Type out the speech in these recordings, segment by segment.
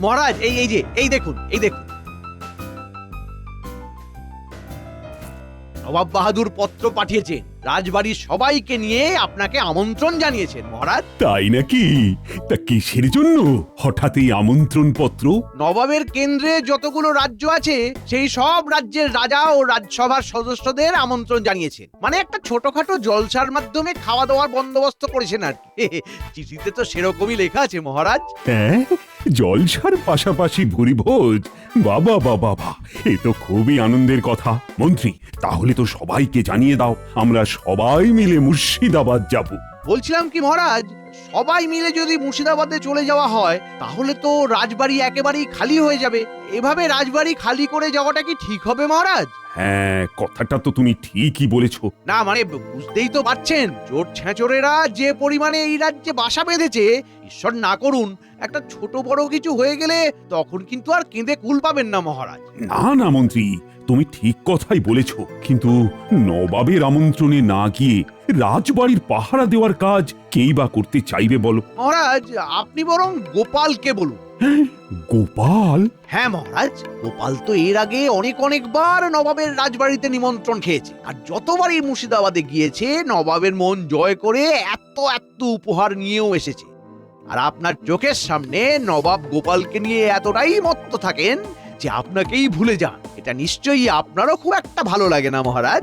মহারাজ, এই দেখুন। নবাব বাহাদুর পত্র পাঠিয়েছেন, রাজবাড়ির সবাইকে নিয়ে আপনাকে আমন্ত্রণ জানিয়েছেন মহারাজ। তাই নাকি? তা কিসের জন্য হঠাৎ এই আমন্ত্রণ পত্র? নবাবের কেন্দ্রে যতগুলো রাজ্য আছে সেই সব রাজ্যের রাজা ও রাজসভার সদস্যদের আমন্ত্রণ জানিয়েছেন। মানে একটা ছোটখাটো জলসার মাধ্যমে খাওয়া দাওয়ার বন্দোবস্ত করেছেন আর কি। চিঠিতে তো সেরকমই লেখা আছে মহারাজ। হ্যাঁ, জলসার পাশাপাশি ভুরিভোজ। বাবা বাবা বাবা, এ তো খুবই আনন্দের কথা। মন্ত্রী, তাহলে তো সবাইকে জানিয়ে দাও, আমরা সবাই মিলে মুর্শিদাবাদ যাব। বলছিলাম কি মহারাজ, সবাই মিলে যদি মুর্শিদাবাদে চলে যাওয়া হয় তাহলে তো রাজবাড়ি একেবারেই খালি হয়ে যাবে। এভাবে রাজবাড়ি খালি করে যাওয়াটা কি ঠিক হবে মহারাজ? হ্যাঁ, কথাটা তো তুমি ঠিকই বলেছো। না মানে বুঝতেই তো পারছেন, জোট ছেঁচড়েরা যে পরিমাণে এই রাজ্যে বাসা বেঁধেছে, ঈশ্বর না করুন একটা ছোট বড় কিছু হয়ে গেলে তখন কিন্তু আর কেঁদে কুল পাবেন না মহারাজ। না না মন্ত্রী, তুমি ঠিক কথাই বলেছ, কিন্তু নবাবের আমন্ত্রণে না গিয়ে রাজবাড়ির পাহারা দেওয়ার কাজ কেই বা করতে চাইবে বলো? মহারাজ, আপনি বরং গোপালকে বলুন। গোপাল? হ্যাঁ মহারাজ, গোপাল তো এর আগে অনেকবার নবাবের রাজবাড়িতে নিমন্ত্রণ খেয়েছে, আর যতবারই মুর্শিদাবাদে গিয়েছে নবাবের মন জয় করে এত উপহার নিয়েও এসেছে। আর আপনার চোখের সামনে নবাব গোপালকে নিয়ে এতটাই মত্ত থাকেন যে আপনাকেই ভুলে যান। এটা নিশ্চয়ই আপনারও খুব একটা ভালো লাগে না মহারাজ?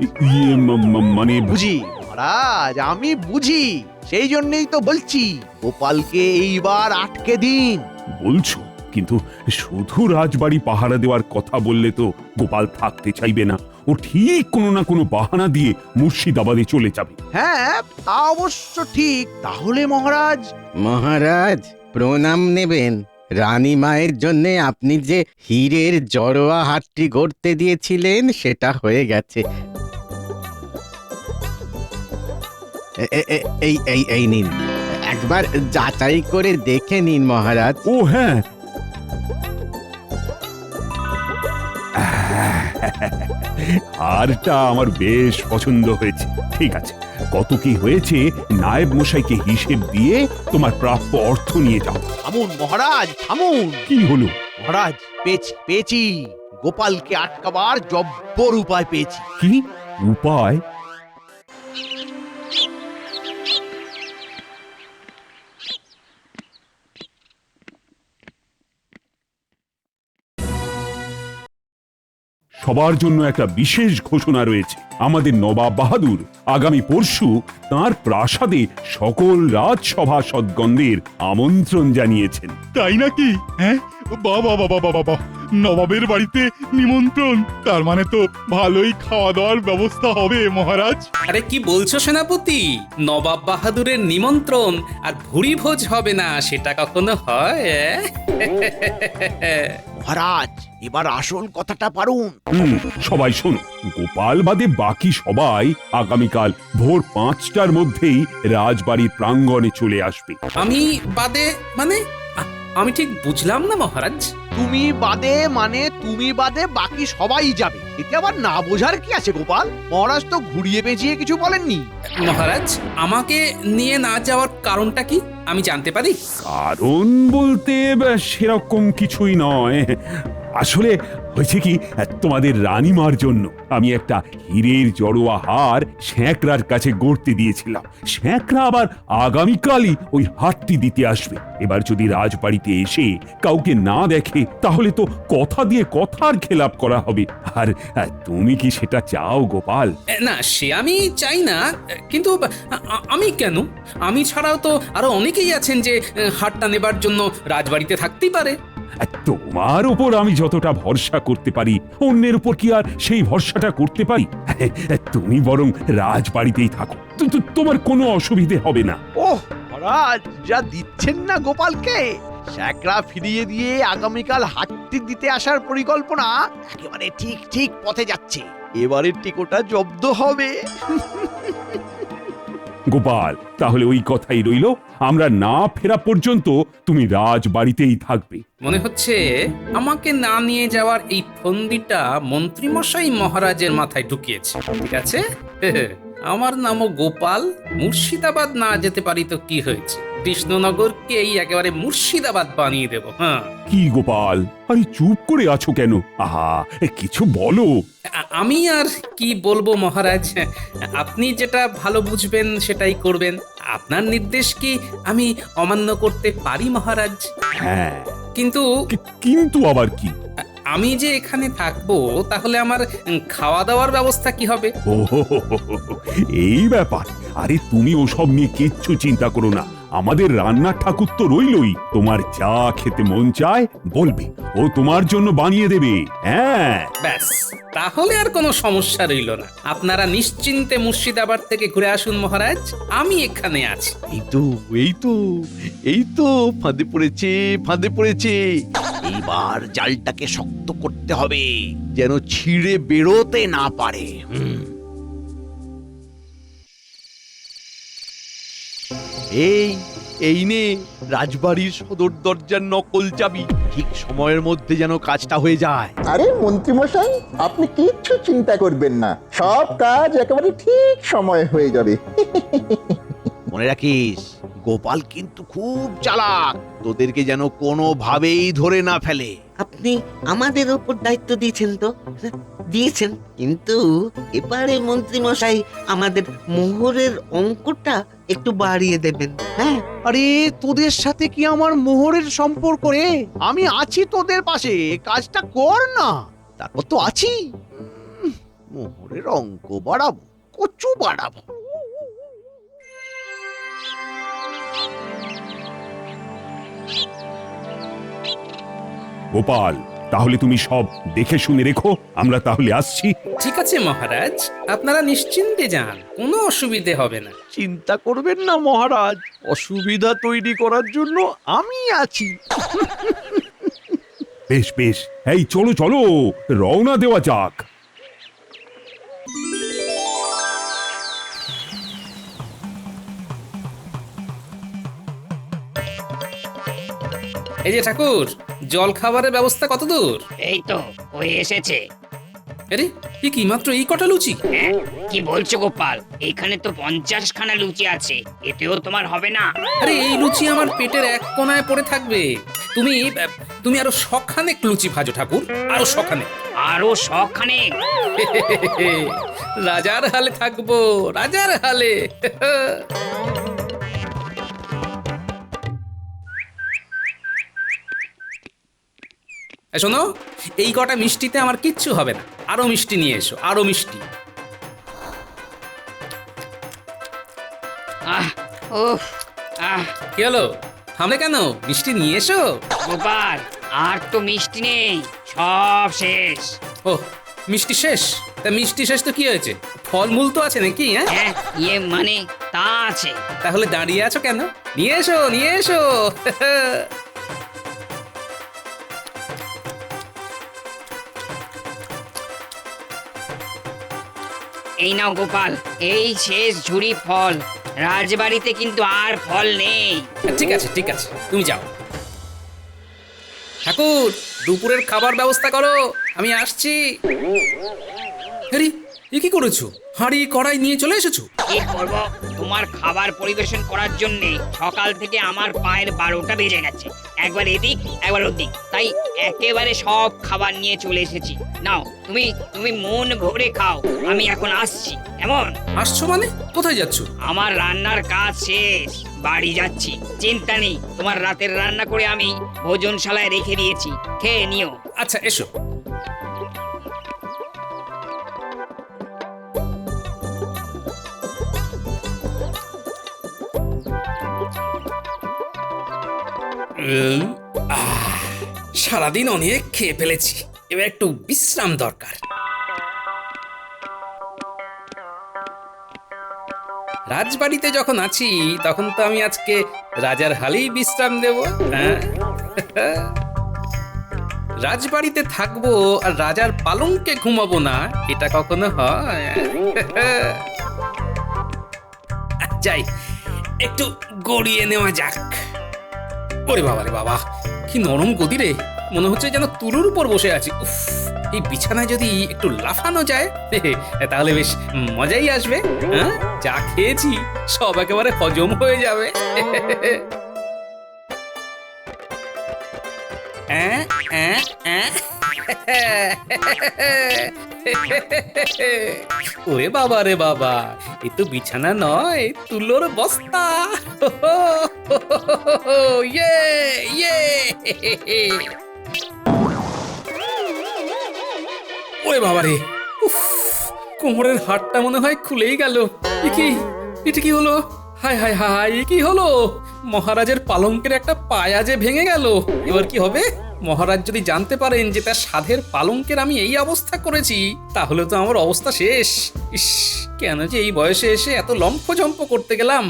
মানে বুঝি মহারাজ, আমি বুঝি, সেই জন্যই তো বলছি গোপালকে এইবার আটকে দিন। বলছো, কিন্তু শুধু রাজবাড়ি পাহারা দেওয়ার কথা বললে তো গোপাল থাকতে চাইবে না। ও ঠিক কোনো না কোনো বাহানা দিয়ে মুর্শিদাবাদে চলে যাবে। হ্যাঁ, তা অবশ্য ঠিক। তাহলে মহারাজ? মহারাজ, প্রণাম নেবেন। রানী মায়ের জন্য আপনি যে হীরের জড়োয়া হাটটি গড়তে দিয়েছিলেন সেটা হয়ে গেছে। এই নিন, একবার যাচাই করে দেখে নিন মহারাজ। ও হ্যাঁ, হারটা আমার বেশ পছন্দ হয়েছে। ঠিক আছে, কত কি হয়েছে নায়েব মশাইকে হিসেব দিয়ে তোমার প্রাপ্য অর্থ নিয়ে যাও। থামুন মহারাজ, থামুন। কি হলো? মহারাজ, পেয়েছি। গোপালকে আটকাবার জব্বর উপায় পেয়েছি। কি উপায়? সবার জন্য একটা বিশেষ ঘোষণা রয়েছে। আমাদের নবাব বাহাদুর আগামী পরশু তার প্রাসাদে সকল রাজসভা সদগণদের আমন্ত্রণ জানিয়েছেন। তাই নাকি? হ্যাঁ, বাবা বাবা বাবা বাবা, নবাবের বাড়িতে নিমন্ত্রণ, তার মানে তো ভালোই খাওয়া দাওয়ার ব্যবস্থা হবে মহারাজ। আরে কি বলছো সেনাপতি? নবাব বাহাদুরের নিমন্ত্রণ আর ভুরি ভোজ হবে না সেটা কখনো হয়? মহারাজ, এবার আসল কথাটা পারুন। সবাই শোনো, গোপাল বাদে বাকি সবাই আগামীকাল ভোর 5টার মধ্যেই রাজবাড়ির প্রাঙ্গণে চলে আসবে। আমি বাদে মানে আমি ঠিক বুঝলাম না মহারাজ। তুমি বাদে বাকি সবাই যাবে, এতে আবার না বোঝার কি আছে গোপাল? মহারাজ তো ঘুরিয়ে পেঁচিয়ে কিছু বলেননি। মহারাজ, আমাকে নিয়ে না যাওয়ার কারণটা কি আমি জানতে পারি? কারণ বলতে সেরকম কিছুই নয়। আসলে হয়েছে কি, তোমাদের রানীমার জন্য আমি একটা হীরের জড়োয়া হার শ্যাঁকড়ার কাছে গড়তে দিয়েছিলাম। শ্যাঁকড়া আবার আগামীকালই ওই হারটি দিতে আসবে। এবার যদি রাজবাড়িতে এসে কাউকে না দেখে তাহলে তো কথা দিয়ে কথার খেলাপ করা হবে। আর তুমি কি সেটা চাও গোপাল? না, সে আমি চাই না, কিন্তু আমি কেন? আমি ছাড়াও তো আরো অনেকেই আছেন যে হারটা নেবার জন্য রাজবাড়িতে থাকতেই পারে। তোমার উপর আমি যতটা ভরসা করতে পারি, অন্যের উপর কি আর সেই ভরসাটা করতে পারি? তুমি বরং রাজবাড়িতেই থাকো, তোমার কোনো অসুবিধে হবে না। ওহ মহারাজ, যা দিচ্ছেন না গোপালকে! শ্যাকরা ফিরিয়ে দিয়ে আগামীকাল হাটটি দিতে আসার পরিকল্পনা একেবারে ঠিক পথে যাচ্ছে। এবারের টিকোটা জব্দ হবে। গোপাল, তাহলে ওই কথাই রইল, আমরা না ফেরা পর্যন্ত তুমি রাজবাড়িতেই থাকবে। মনে হচ্ছে আমাকে না নিয়ে যাওয়ার এই ফন্দিটা মন্ত্রীমশাই মহারাজের মাথায় ঢুকিয়েছে। ঠিক আছে, আমার নামও গোপাল। মুর্শিদাবাদ না যেতে পারি তো কি হয়েছে, কৃষ্ণনগরকেই একেবারে মুর্শিদাবাদ বানিয়ে দেব। হ্যাঁ, কি গোপাল, আরে চুপ করে আছো কেন? আহা, কিছু বলো। আমি আর কি বলবো মহারাজ, আপনি যেটা ভালো বুঝবেন সেটাই করবেন। আপনার নির্দেশ কি আমি অমান্য করতে পারি মহারাজ? হ্যাঁ, কিন্তু কিন্তু আবার কি? আমি যে এখানে থাকবো, তাহলে আমার খাওয়া দাওয়ার ব্যবস্থা কি হবে? ও হো হো হো হো, এই ব্যাপার। আরে তুমি ওসব নিয়ে কিচ্ছু চিন্তা করো না, আমাদের রান্নার ঠাকুর তো রইলই। তোমার যা খেতে মন চায় বলবে, ও তোমার জন্য বানিয়ে দেবে। হ্যাঁ, ব্যাস, তাহলে আর কোনো সমস্যা রইল না। আপনারা নিশ্চিন্তে মুর্শিদাবাদ থেকে ঘুরে আসুন মহারাজ, আমি এখানে আছি। এই তো এই তো এই তো ফাঁদে পড়েছে, ফাঁদে পড়েছে। এইবার জালটাকে শক্ত করতে হবে, যেন ছিঁড়ে বেরোতে না পারে। এই এই নে রাজবাড়ির সদর দরজার নকল চাবি। ঠিক সময়ের মধ্যে যেন কাজটা হয়ে যায়। আরে মন্ত্রীমশাই, আপনি কিচ্ছু চিন্তা করবেন না, সব কাজ একেবারে ঠিক সময়ে হয়ে যাবে। মনে রাখিস, গোপাল কিন্তু খুব চালাক, তোদেরকে যেন কোনোভাবেই ধরে না ফেলে। আপনি আমাদের ওপর দায়িত্ব দিয়েছেন তো, দিয়েছেন, কিন্তু এবারে মন্ত্রী মশাই আমাদের মোহরের অঙ্কটা একটু বাড়িয়ে দেবেন। হ্যাঁ, আরে তোদের সাথে কি আমার মোহরের সম্পর্ক রে? আমি আছি তোদের পাশে, কাজটা কর না। তারপর তো আছি, মোহরের অঙ্ক বাড়াবো, কচু বাড়াবো। গোপাল, তাহলে তুমি সব দেখে শুনে রেখো, আমরা তাহলে আসছি। ঠিক আছে মহারাজ, আপনারা নিশ্চিন্তে যান, কোনো অসুবিধে হবে না। চিন্তা করবেন না মহারাজ, অসুবিধা তৈরি করার জন্য আমি আছি। বেশ বেশ, এই চলো চলো, রওনা দেওয়া যাক। এই যে ঠাকুর, জল খাবারের ব্যবস্থা কত দূর? এই তো হয়ে এসেছে। আরে এ কি মাত্র এই কটা লুচি? হ্যাঁ, কি বলছো গোপাল? এইখানে তো 50 খানা লুচি আছে, এতেও তোমার হবে না? আরে এই লুচি আমার পেটের এক কোণায় পড়ে থাকবে। তুমি তুমি আরো শখানেক লুচি ভাজো ঠাকুর, আরো শখানেক। আরো শখানে? রাজার হালে থাকবো, রাজার হালে। শোনো, এই কটা মিষ্টিতে আমার কিচ্ছু হবে না, আরো মিষ্টি নিয়ে এসো, আরো মিষ্টি। আহ উফ আহ কি হলো, থামলে কেন? মিষ্টি নিয়ে এসো। গোপাল, আর তো মিষ্টি নেই, সব শেষ। ও, মিষ্টি শেষ? তা মিষ্টি শেষ তো কি হয়েছে, ফলমূল তো আছে নাকি? হ্যাঁ, হ্যাঁ, মানে তা আছে। তাহলে দাঁড়িয়ে আছো কেন? নিয়ে এসো, নিয়ে এসো। এই নাও গোপাল, এই শেষ ঝুড়ি ফল। রাজবাড়িতে কিন্তু আর ফল নেই। ঠিক আছে ঠিক আছে, তুমি যাও। ঠাকুর, দুপুরের খাবার ব্যবস্থা করো, আমি আসছি। আরে এ কি করেছো? হাঁড়ি কড়াই নিয়ে চলে এসেছো? কি করব, তোমার খাবার পরিবেশন করার জন্য সকাল থেকে আমার পায়ের 12টা বেজে গেছে। একবার এদিক একবার ওদিক, তাই একেবারে সব খাবার নিয়ে চলে এসেছি। নাও, তুমি তুমি মন ভরে খাও, আমি এখন আসছি। কেমন? আসছো মানে? কোথায় যাচ্ছো? আমার রান্নার কাজ শেষ, বাড়ি যাচ্ছি। চিন্তা নেই, তোমার রাতের রান্না করে আমি ভোজনশালায় রেখে দিয়েছি, খেয়ে নিও। আচ্ছা এসো। সারাদিন অনেক খেয়ে ফেলেছি, এবার একটু বিশ্রাম দরকার। রাজবাড়িতে যখন আছি তখন তো আমি আজকে রাজার হালেই বিশ্রাম দেব। হ্যাঁ, রাজবাড়িতে থাকবো আর রাজার পালঙ্কে ঘুমাবো না, এটা কখনো হয়? যাই একটু গড়িয়ে নেওয়া যাক। ওরে বাবা রে বাবা, কি নরম গদি রে, মনে হচ্ছে যেন তুলোর উপর বসে আছি। উফ, এই বিছানায় যদি একটু লাফানো যায় তাহলে বেশ মজাই আসবে। হ্যাঁ, যা খেয়েছি সব একেবারে হজম হয়ে যাবে। ওরে বাবা রে বাবা, এ তো বিছানা নয়, তুলোর বস্তা। ইয়ে ইয়ে। ওরে বাবা রে, উফ, কোমরের হাড়টা মনে হয় খুলেই গেল। এটা কি হলো? হায় হায় হায়, এ কি হলো? মহারাজের পালঙ্কের একটা পায়া যে ভেঙে গেল। এবার কি হবে? মহারাজ যদি জানতে পারেন যে তার সাধের পালঙ্কের আমি এই অবস্থা করেছি, তাহলে তো আমার অবস্থা শেষ। ইস, কেন যে এই বয়সে এসে এত লম্ফঝম্প করতে গেলাম।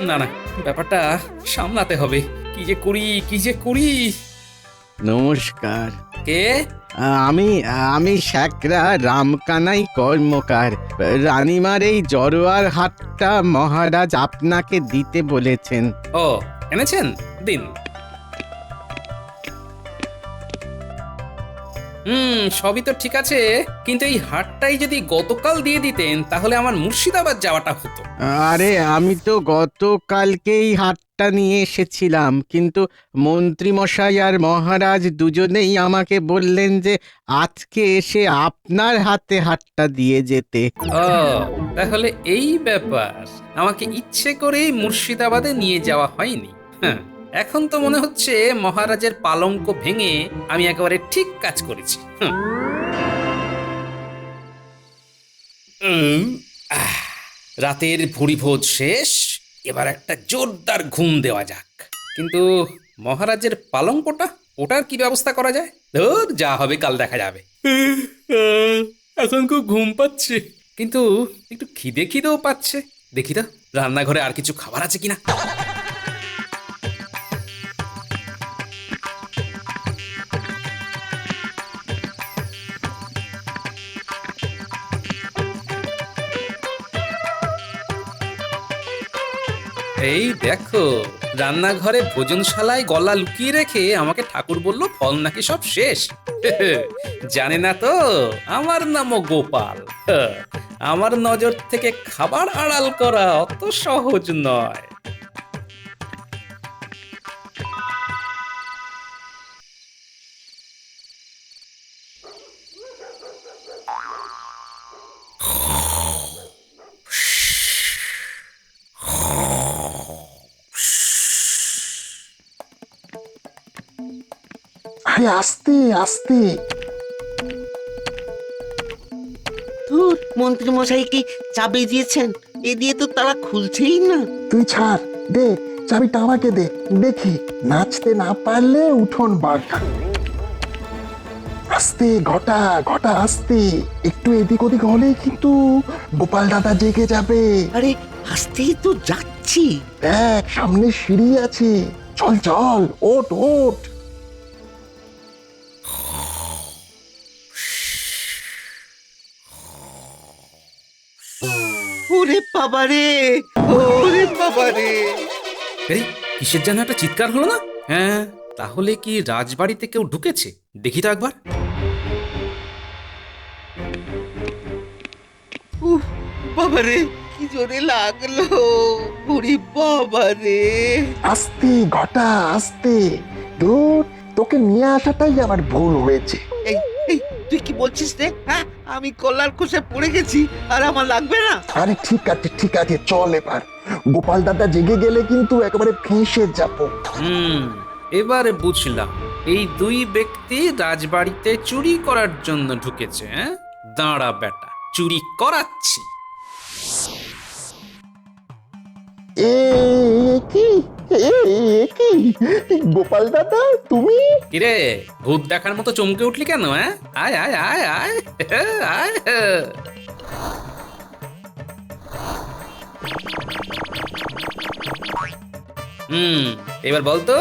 না না, ব্যাপারটা সামলাতে হবে। কি যে করি। নমস্কার। কে? আমি শ্যাকরা রামকানাই কর্মকার। রানীমার এই জড়োয়ার হাটটা মহারাজ আপনাকে দিতে বলেছেন। ও, এনেছেন? দিন। সবই তো ঠিক আছে, কিন্তু এই হাটটাই যদি গতকাল দিয়ে দিতেন তাহলে আমার মুর্শিদাবাদ যাওয়াটা হতো। আরে আমি তো গতকালকেই হাটটা নিয়ে এসেছিলাম, কিন্তু মন্ত্রী মশাই আর মহারাজ দুজনেই আমাকে বললেন যে আজকে এসে আপনার হাতে হাটটা দিয়ে যেতে। ও, তাহলে এই ব্যাপার। আমাকে ইচ্ছে করেই মুর্শিদাবাদে নিয়ে যাওয়া হয়নি। হ্যাঁ, এখন তো মনে হচ্ছে মহারাজের পালঙ্ক ভেঙে আমি একেবারে ঠিক কাজ করেছি। রাতের ভুরিভোজ শেষ, এবার একটা জোরদার ঘুম দেওয়া যাক। কিন্তু মহারাজের পালঙ্কটা, ওটার কি ব্যবস্থা করা যায়? ধুর, যা হবে কাল দেখা যাবে। এখন খুব ঘুম পাচ্ছে, কিন্তু একটু খিদেও পাচ্ছে। দেখি তো রান্নাঘরে আর কিছু খাবার আছে কিনা। এই দেখো, রান্নাঘরে ভোজনশালায় গলা লুকিয়ে রেখে আমাকে ঠাকুর বলল ফল নাকি সব শেষ। জানে না তো আমার নামও গোপাল। আমার নজর থেকে খাবার আড়াল করা অত সহজ নয়। আরে আস্তে আস্তে। ধুর, মন্ত্রী মশাই কি চাবি দিয়েছেন? এ দিয়ে তো তারা খুলছেই না। তুই ছাড়, দে চাবিটা আমাকে দে, দেখি নাচতে না পারলে উঠোন বাঁকা। আস্তে ঘটা ঘটা, আস্তে। একটু এদিক ওদিক হলেই কিন্তু গোপাল দাদা জেগে যাবে। আরে আসতেই তো যাচ্ছি। দেখ সামনে সিঁড়ি আছে, চল চল, ওঠ ওঠ। ওরে বাবারে, ওরে বাবারে। এই কিসের যেন একটা চিৎকার হলো না? হ্যাঁ, তাহলে কি রাজবাড়িতে কেউ ঢুকেছে? দেখি তো একবার। উফ, বাবারে কি জোরে লাগলো। ওরে বাবারে। আস্তে ঘটা, আস্তে। দূর, তোকে নিয়ে আসাটাই আমার ভুল হয়েছে। এই এই তুই কি বলছিস রে? হ্যাঁ, আমি কলার খোসে পড়ে গেছি আর আমার লাগবে না। আরে ঠিক আছে, চল এবার। গোপাল দাদা জেগে গেলে কিন্তু একেবারে ফেঁসে যাবো। এবারে বুঝলাম, এই দুই ব্যক্তি রাজবাড়িতে চুরি করার জন্য ঢুকেছে। দাঁড়া বেটা, চুরি করাচ্ছি। এ কি গোপাল দাদা, তুমি? কিরে, ভূত দেখার মতো চমকে উঠলি কেন? আয় আয় আয় আয় আয়। এবার বলতো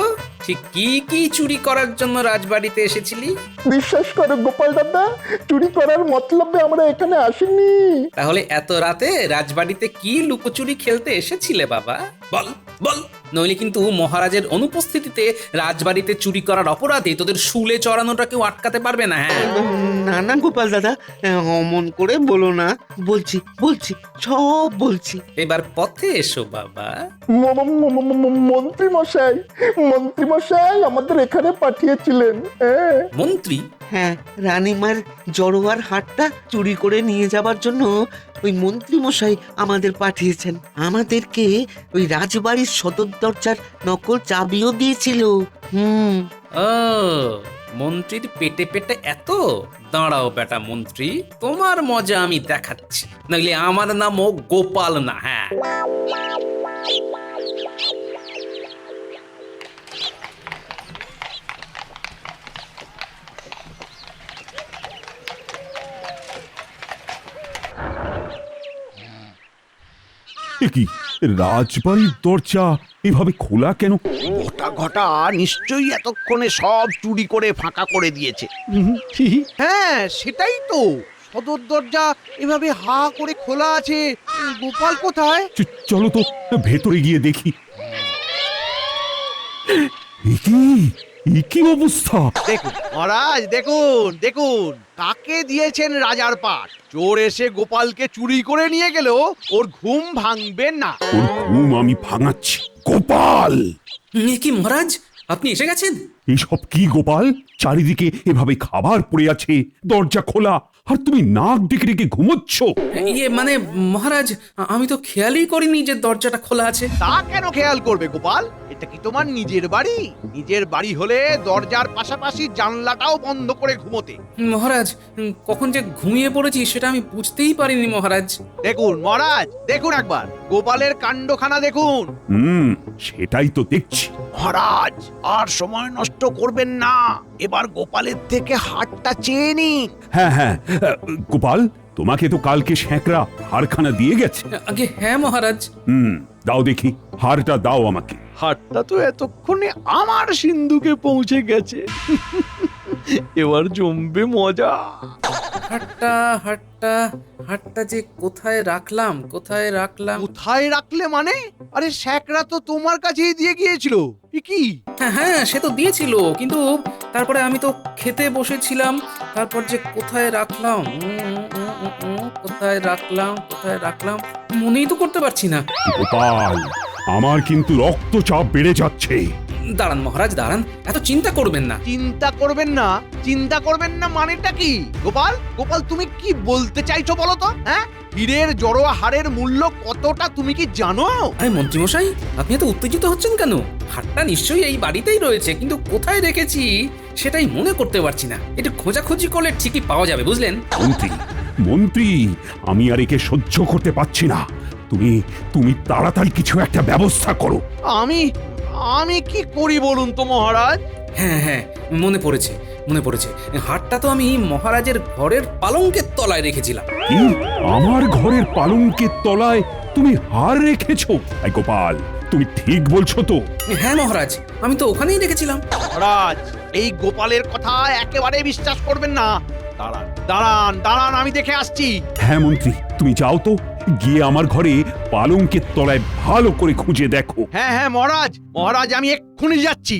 ঠিক কি কি চুরি করার জন্য রাজবাড়িতে এসেছিলি? বিশ্বাস করো গোপাল দাদা, চুরি করার মতলবে আমরা এখানে আসিনি। তাহলে এত রাতে রাজবাড়িতে কি লুকোচুরি খেলতে এসেছিলে বাবা? বল বল, নইলে কিন্তু মহারাজের অনুপস্থিতিতে রাজবাড়িতে চুরি করার অপরাধে তোদের শুলে চড়ানোটা কেউ আটকাতে পারবে না। হ্যাঁ, না না গোপাল দাদা, অমন করে বলো না। বলছি বলছি সব বলছি। এবার পথে এসো বাবা। মন্ত্রী মশাই, মন্ত্রী মশাই আমাদের এখানে পাঠিয়েছিলেন। হ্যাঁ মন্ত্রী? হ্যাঁ, রানীমার জড়োয়ার হাটটা চুরি করে নিয়ে যাবার জন্য ওই মন্ত্রী মশাই আমাদের পাঠিয়েছেন। আমাদেরকে ওই রাজবাড়ির সদর দরজার নকল চাবিও দিয়েছিল। ও, মন্ত্রীর পেটে পেটে এত? দাঁড়াও বেটা মন্ত্রী, তোমার মজা আমি দেখাচ্ছি। নইলে আমার নামও গোপাল না। হ্যাঁ, এ কি, রাজবাড়ির দরজা এভাবে খোলা কেন? গোটা ঘটা নিশ্চয়ই এতক্ষণে সব চুরি করে ফাঁকা করে দিয়েছে। হ্যাঁ, সেটাই তো। সদর দরজা এভাবে হা করে খোলা আছে। গোপাল কোথায়? চলো তো ভেতরে গিয়ে দেখি। এ কি, এ কি অবস্থা? দেখুন মহারাজ, দেখুন দেখুন, কাকে দিয়েছেন রাজার পাট। চোর এসে গোপালকে চুরি করে নিয়ে গেলেও ওর ঘুম ভাঙবে না। ওর ঘুম আমি ভাঙাচ্ছি। গোপাল! এ কি মহারাজ, আপনি এসে গেছেন? এসব কি গোপাল? চারিদিকে এভাবে খাবার পড়ে আছে, দরজা খোলা, আর তুমি নাক ডেকে ডেকে ঘুমোচ্ছ। ইয়ে মানে মহারাজ, আমি তো খেয়ালই করিনি যে দরজাটা খোলা আছে। তা কেন খেয়াল করবে গোপাল? এটা কি তোমার নিজের বাড়ি? নিজের বাড়ি হলে দরজার পাশাপাশি জানলাটাও বন্ধ করে ঘুমোতে। মহারাজ, কখন যে ঘুমিয়ে পড়েছি সেটা আমি বুঝতেই পারিনি মহারাজ। দেখুন মহারাজ, দেখুন একবার গোপালের কাণ্ডখানা দেখুন। সেটাই তো দেখছি। মহারাজ, আর সময় নষ্ট করবেন না, এবার গোপালের থেকে হাতটা চেয়ে নিন। হ্যাঁ হ্যাঁ, গোপাল, তোমাকে তো কালকে শ্যাকরা হারখানা দিয়ে গেছে। আগে হ্যাঁ মহারাজ। দাও দেখি, হারটা দাও আমাকে। হাতটা তো এতক্ষণে আমার সিন্ধুকে পৌঁছে গেছে। এবার জমবে মজা। হাটটা হাটটা হাটটা যে কোথায় রাখলাম, কোথায় রাখলাম? কোথায় রাখলে মানে? আরে শ্যাকরা তো তোমার কাছেই দিয়ে গিয়েছিল। এ কি? হ্যাঁ হ্যাঁ, সে তো দিয়েছিল, কিন্তু তারপরে আমি তো খেতে বসেছিলাম। তারপর যে কোথায় রাখলাম, কোথায় রাখলাম, কোথায় রাখলাম, মনেই তো করতে পারছি না। গোপাল, আমার কিন্তু রক্তচাপ বেড়ে যাচ্ছে। দাঁড়ান মহারাজ, দাঁড়ান, এত চিন্তা করবেন না। চিন্তা করবেন না? চিন্তা করবেন না মানেটা কি? গোপাল, গোপাল তুমি কি বলতে চাইছো বলো তো? হ্যাঁ, হীরের জড়োয়া হারের মূল্য কতটা তুমি কি জানো? আরে মন্ত্রীমশাই, আপনি এত উত্তেজিত হচ্ছেন কেন? হাটটা নিশ্চয়ই এই বাড়িতেই রয়েছে, কিন্তু কোথায় রেখেছি সেটাই মনে করতে পারছি না। একটু খোঁজাখুঁজি করলে ঠিকই পাওয়া যাবে, বুঝলেন? মন্ত্রী, মন্ত্রী, আমি আর একে সহ্য করতে পারছি না। তুমি তুমি তাড়াতাড়ি কিছু একটা ব্যবস্থা করো। আমি আমি কি করি বলুন তো মহারাজ? হ্যাঁ হ্যাঁ, মনে পড়েছে, মনে পড়েছে। হাটটা তো আমি মহারাজের ঘরের পালঙ্কের তলায় রেখেছিলাম। কি? আমার ঘরের পালঙ্কের তলায় তুমি হার রেখেছো? এই গোপাল, তুমি ঠিক বলছো তো? হ্যাঁ মহারাজ, আমি তো ওখানেই রেখেছিলাম। মহারাজ, এই গোপালের কথা একেবারে বিশ্বাস করবেন না। দাঁড়ান দাঁড়ান দাঁড়ান, আমি দেখে আসছি। হ্যাঁ মন্ত্রী, তুমি যাও তো, গিয়ে আমার ঘরে পালঙ্কের তলায় ভালো করে খুঁজে দেখো। হ্যাঁ হ্যাঁ মহারাজ, মহারাজ আমি এক্ষুনি যাচ্ছি।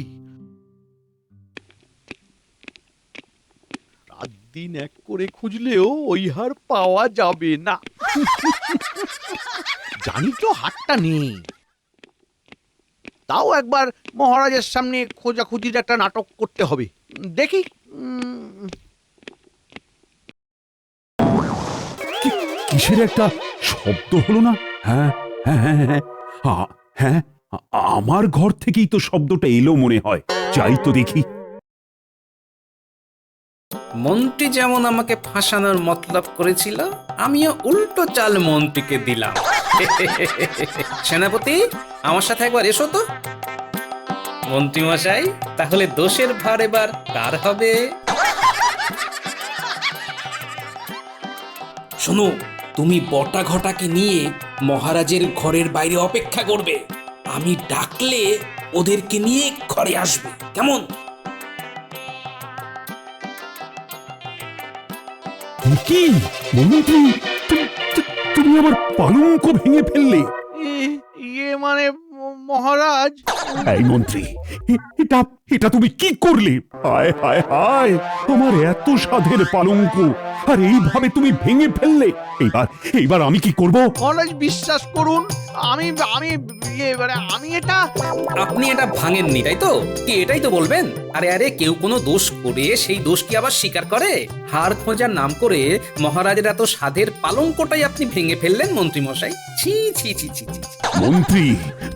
রাত দিন এক করে খুঁজলেও ওই হার পাওয়া যাবে না। জানি তো হাতটা নেই, তাও একবার মহারাজের সামনে খোঁজাখুঁজির একটা নাটক করতে হবে। দেখি। কিসের একটা শব্দ হলো না? হ্যাঁ হ্যাঁ হ্যাঁ হ্যাঁ, হ্যাঁ, আমার ঘর থেকেই তো শব্দটা এলো মনে হয়। যাই তো দেখি। মন্ত্রী যেমন আমাকে ফাঁসানোর মতলব করেছিল, আমিও উল্টো চাল মন্ত্রীকে দিলাম। সেনাপতি, আমার সাথে একবার এসো তো। মন্ত্রী মশাই, তাহলে দোষের ভার এবার কার হবে? শোনো, তুমি বটা ঘটাকে নিয়ে মহারাজের ঘরের বাইরে অপেক্ষা করবে। আমি ডাকলে ওদেরকে নিয়ে ঘরে আসবে, কেমন? কি মন্ত্রী, তুমি আমার পালঙ্ক ভেঙে ফেললে? ইয়ে মানে মহারাজ, এই মন্ত্রী, এটা এটা তুমি কি করলে? হায় হায় হায়, তোমার এত সাধের পালঙ্ক আর এইভাবে তুমি ভেঙে ফেললে। এইবার এইবার আমি কি করব? মহারাজ বিশ্বাস করুন, আমি আমি আমি এটা আপনি এটা ভাঙেননি তাই তো? কি এটাই তো বলবেন? আরে আরে, কেউ কোনো দোষ করে সেই দোষ কি আবার স্বীকার করে? হার খোঁজার নাম করে মহারাজের এত সাধের পালঙ্কটাই আপনি ভেঙে ফেললেন মন্ত্রী মশাই। ছি ছি ছি ছি ছি। মন্ত্রী,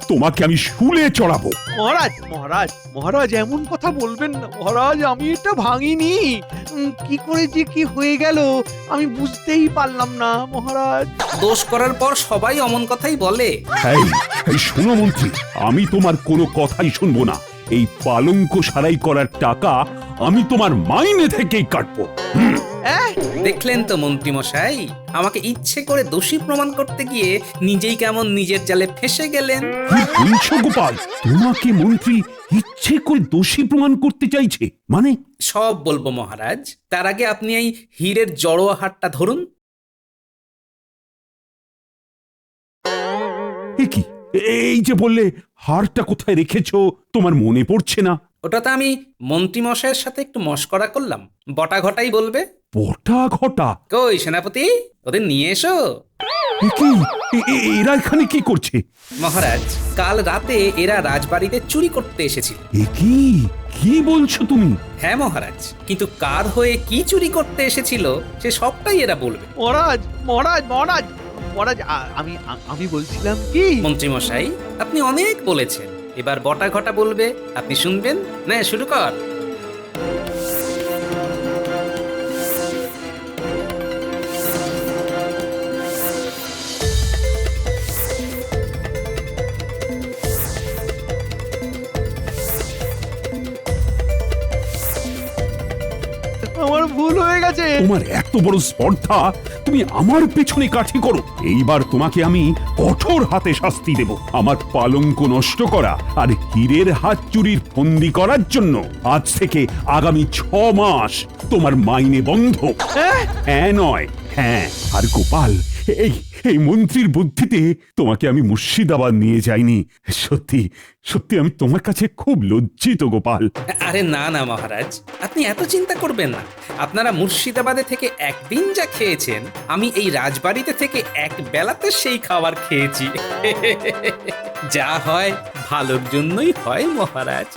তোমাকে আমি শুলে চড়াবো। মহারাজ মহারাজ মহারাজ এমন কথা বলবেন না মহারাজ, আমি এটা ভাঙিনি। কি করে যে কি হয়ে গেল আমি বুঝতেই পারলাম না মহারাজ। দোষ করার পর সবাই অমন কথাই বলে। এই এই শোনো মন্ত্রী, আমি তোমার কোনো কথাই শুনবো না। এই পালঙ্ক সারাই করার টাকা আমি তোমার মাইনে থেকেই কাটবো। দেখলেন তো মন্ত্রী মশাই, আমাকে ইচ্ছে করে দোষী প্রমাণ করতে গিয়ে নিজেই কেমন নিজের জালে ফেঁসে গেলেন। কি বলছো গোপাল? তোমাকে মন্ত্রী ইচ্ছে করে দোষী প্রমাণ করতে চাইছে মানে? সব বলবো মহারাজ, তার আগে আপনি এই হীরের জড়োয়া হারটা ধরুন। এ কি, এই যে বললে হারটা কোথায় রেখেছো তোমার মনে পড়ছে না? ওটা তো আমি মন্ত্রী মশাইয়ের সাথে একটু মশকরা করলাম, বটা ঘটাই বলবে। বটা ঘটা? কই সেনাপতি, ওদের নিয়ে এসো। এ কি, এরা এখানে কি করছে? মহারাজ, কাল রাতে এরা রাজবাড়িতে চুরি করতে এসেছিল। এ কি, কি বলছো তুমি? হ্যাঁ মহারাজ, কিন্তু কার হয়ে কি চুরি করতে এসেছিল সে সবটাই এরা বলবে। মহারাজ মহারাজ মহারাজ মহারাজ আমি আমি বলছিলাম কি মন্ত্রী মশাই, আপনি অনেক বলেছেন, এবার বটা ঘটা বলবে, আপনি শুনবেন না? শুরু কর। আমার ভুল হয়ে গেছে। তোমার এত বড় স্পর্ধা, তুমি আমার পেছনে কাঠি করো। এইবার তোমাকে আমি কঠোর হাতে শাস্তি দেব। আমার পালঙ্ক নষ্ট করা আর হীরের হাত চুরির ফন্দি করার জন্য আজ থেকে আগামী 6 মাস তোমার মাইনে বন্ধ। হ্যাঁ নয় হ্যাঁ। আর গোপাল, এই এই মন্ত্রীর বুদ্ধিতে তোমাকে আমি মুর্শিদাবাদ নিয়ে যাইনি। সত্যি সত্যি আমি তোমার কাছে খুব লজ্জিত গোপাল। আরে না না মহারাজ, আপনি এত চিন্তা করবেন না। আপনারা মুর্শিদাবাদে থেকে একদিন যা খেয়েছেন, আমি এই রাজবাড়িতে থেকে এক বেলাতে সেই খাবার খেয়েছি। যা হয় ভালোর জন্যই হয় মহারাজ।